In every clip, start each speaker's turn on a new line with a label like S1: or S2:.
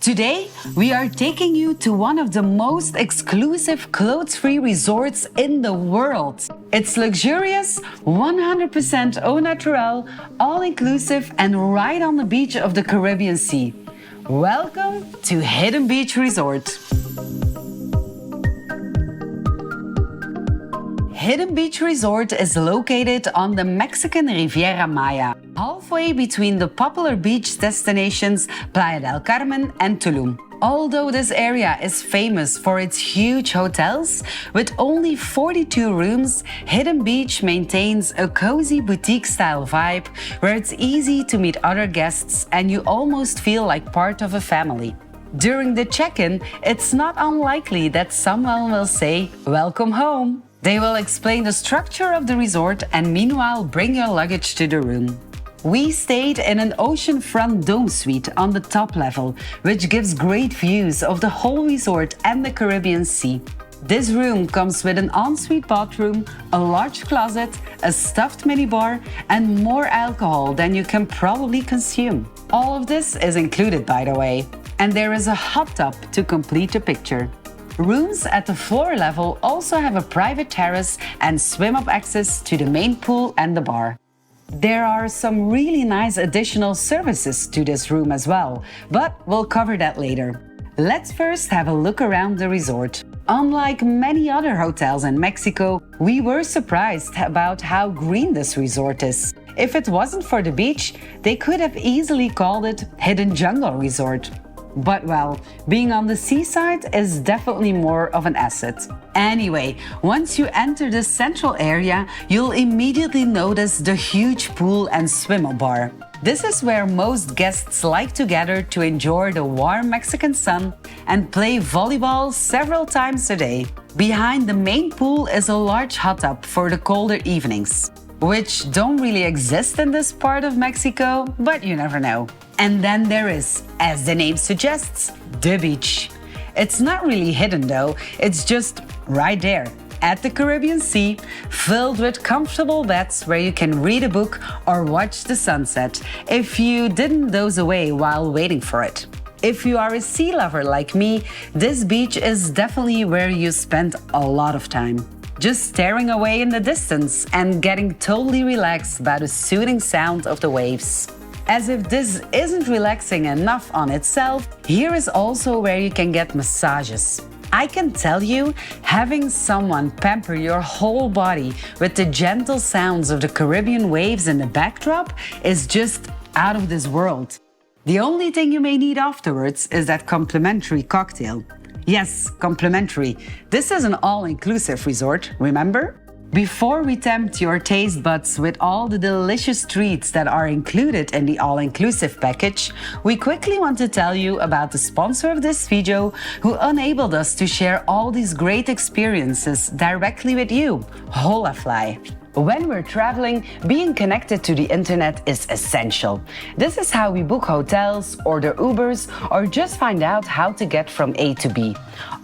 S1: Today, we are taking you to one of the most exclusive clothes-free resorts in the world. It's luxurious, 100% au naturel, all-inclusive, and right on the beach of the Caribbean Sea. Welcome to Hidden Beach Resort. Hidden Beach Resort is located on the Mexican Riviera Maya, halfway between the popular beach destinations Playa del Carmen and Tulum. Although this area is famous for its huge hotels, with only 42 rooms, Hidden Beach maintains a cozy boutique-style vibe where it's easy to meet other guests and you almost feel like part of a family. During the check-in, it's not unlikely that someone will say, "Welcome home." They will explain the structure of the resort and meanwhile bring your luggage to the room. We stayed in an oceanfront dome suite on the top level, which gives great views of the whole resort and the Caribbean Sea. This room comes with an ensuite bathroom, a large closet, a stuffed minibar, and more alcohol than you can probably consume. All of this is included, by the way. And there is a hot tub to complete the picture. Rooms at the floor level also have a private terrace and swim-up access to the main pool and the bar. There are some really nice additional services to this room as well, but we'll cover that later. Let's first have a look around the resort. Unlike many other hotels in Mexico, we were surprised about how green this resort is. If it wasn't for the beach, they could have easily called it Hidden Jungle Resort. But well, being on the seaside is definitely more of an asset. Anyway, once you enter the central area, you'll immediately notice the huge pool and swim-up bar. This is where most guests like to gather to enjoy the warm Mexican sun and play volleyball several times a day. Behind the main pool is a large hot tub for the colder evenings, which don't really exist in this part of Mexico, but you never know. And then there is, as the name suggests, the beach. It's not really hidden though, it's just right there, at the Caribbean Sea, filled with comfortable beds where you can read a book or watch the sunset, if you didn't doze away while waiting for it. If you are a sea lover like me, this beach is definitely where you spend a lot of time. Just staring away in the distance and getting totally relaxed by the soothing sound of the waves. As if this isn't relaxing enough on itself, here is also where you can get massages. I can tell you, having someone pamper your whole body with the gentle sounds of the Caribbean waves in the backdrop is just out of this world. The only thing you may need afterwards is that complimentary cocktail. Yes, complimentary. This is an all-inclusive resort, remember? Before we tempt your taste buds with all the delicious treats that are included in the all-inclusive package, we quickly want to tell you about the sponsor of this video who enabled us to share all these great experiences directly with you, Holafly. When we're traveling, being connected to the internet is essential. This is how we book hotels, order Ubers, or just find out how to get from A to B.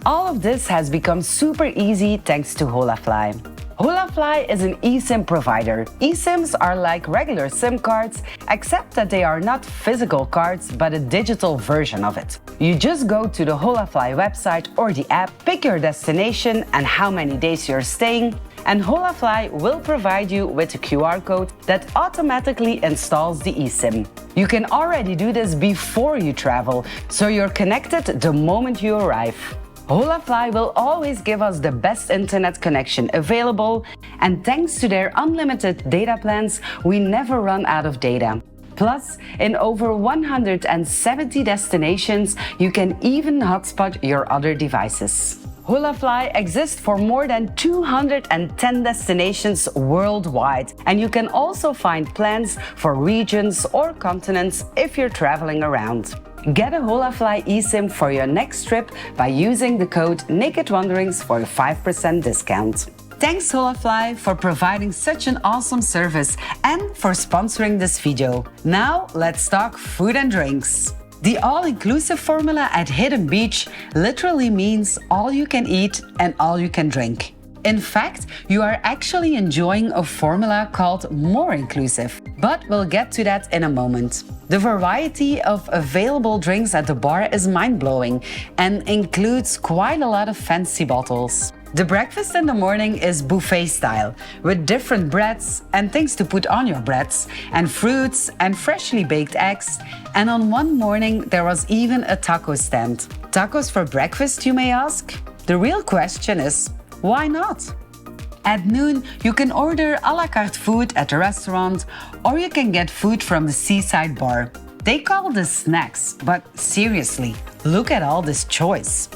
S1: All of this has become super easy thanks to Holafly. Holafly is an eSIM provider. eSIMs are like regular SIM cards, except that they are not physical cards, but a digital version of it. You just go to the Holafly website or the app, pick your destination and how many days you're staying, and Holafly will provide you with a QR code that automatically installs the eSIM. You can already do this before you travel, so you're connected the moment you arrive. Holafly will always give us the best internet connection available, and thanks to their unlimited data plans, we never run out of data. Plus, in over 170 destinations, you can even hotspot your other devices. Holafly exists for more than 210 destinations worldwide, and you can also find plans for regions or continents if you're traveling around. Get a Holafly eSIM for your next trip by using the code NAKEDWanderings for a 5% discount. Thanks Holafly for providing such an awesome service and for sponsoring this video. Now let's talk food and drinks. The all-inclusive formula at Hidden Beach literally means all you can eat and all you can drink. In fact, you are actually enjoying a formula called more inclusive, but we'll get to that in a moment. The variety of available drinks at the bar is mind-blowing and includes quite a lot of fancy bottles. The breakfast in the morning is buffet style, with different breads and things to put on your breads, and fruits and freshly baked eggs. And on one morning there was even a taco stand. Tacos for breakfast, you may ask? The real question is, why not? At noon, you can order a la carte food at the restaurant, or you can get food from the seaside bar. They call this snacks, but seriously, look at all this choice.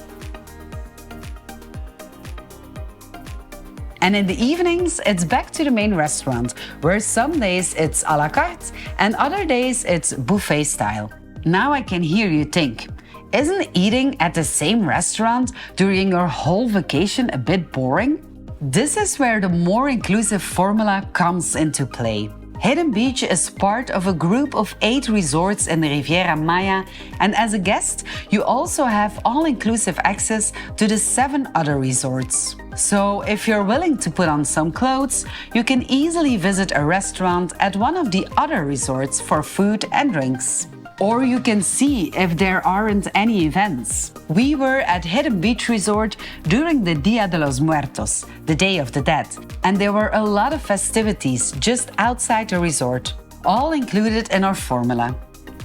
S1: And in the evenings, it's back to the main restaurant, where some days it's a la carte and other days it's buffet style. Now I can hear you think, isn't eating at the same restaurant during your whole vacation a bit boring? This is where the more inclusive formula comes into play. Hidden Beach is part of a group of 8 resorts in the Riviera Maya, and as a guest, you also have all-inclusive access to the 7 other resorts. So if you're willing to put on some clothes, you can easily visit a restaurant at one of the other resorts for food and drinks. Or you can see if there aren't any events. We were at Hidden Beach Resort during the Dia de los Muertos, the Day of the Dead, and there were a lot of festivities just outside the resort, all included in our formula.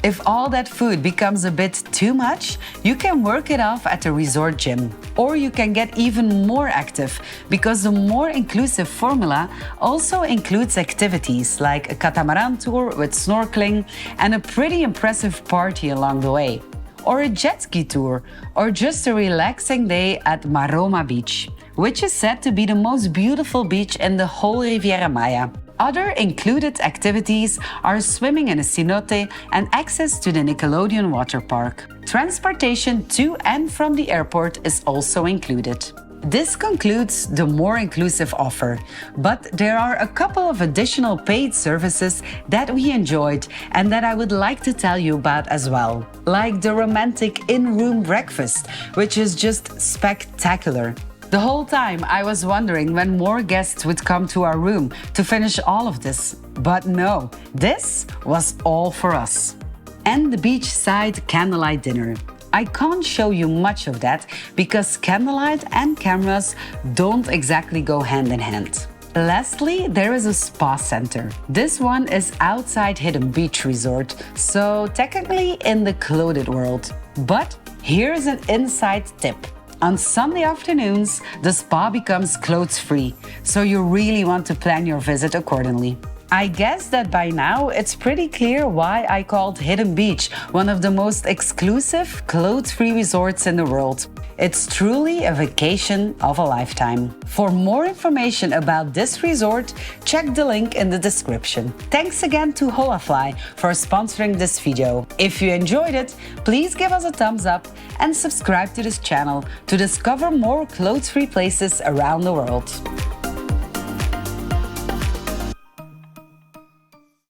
S1: If all that food becomes a bit too much, you can work it off at the resort gym. Or you can get even more active, because the more inclusive formula also includes activities like a catamaran tour with snorkeling and a pretty impressive party along the way, or a jet ski tour, or just a relaxing day at Maroma Beach, which is said to be the most beautiful beach in the whole Riviera Maya. Other included activities are swimming in a cenote and access to the Nickelodeon water park. Transportation to and from the airport is also included. This concludes the more inclusive offer, but there are a couple of additional paid services that we enjoyed and that I would like to tell you about as well. Like the romantic in-room breakfast, which is just spectacular. The whole time I was wondering when more guests would come to our room to finish all of this. But no, this was all for us. And the beachside candlelight dinner. I can't show you much of that because candlelight and cameras don't exactly go hand in hand. Lastly, there is a spa center. This one is outside Hidden Beach Resort, so technically in the clothed world. But here's an inside tip. On Sunday afternoons, the spa becomes clothes-free, so you really want to plan your visit accordingly. I guess that by now it's pretty clear why I called Hidden Beach one of the most exclusive clothes-free resorts in the world. It's truly a vacation of a lifetime. For more information about this resort, check the link in the description. Thanks again to Holafly for sponsoring this video. If you enjoyed it, please give us a thumbs up and subscribe to this channel to discover more clothes-free places around the world.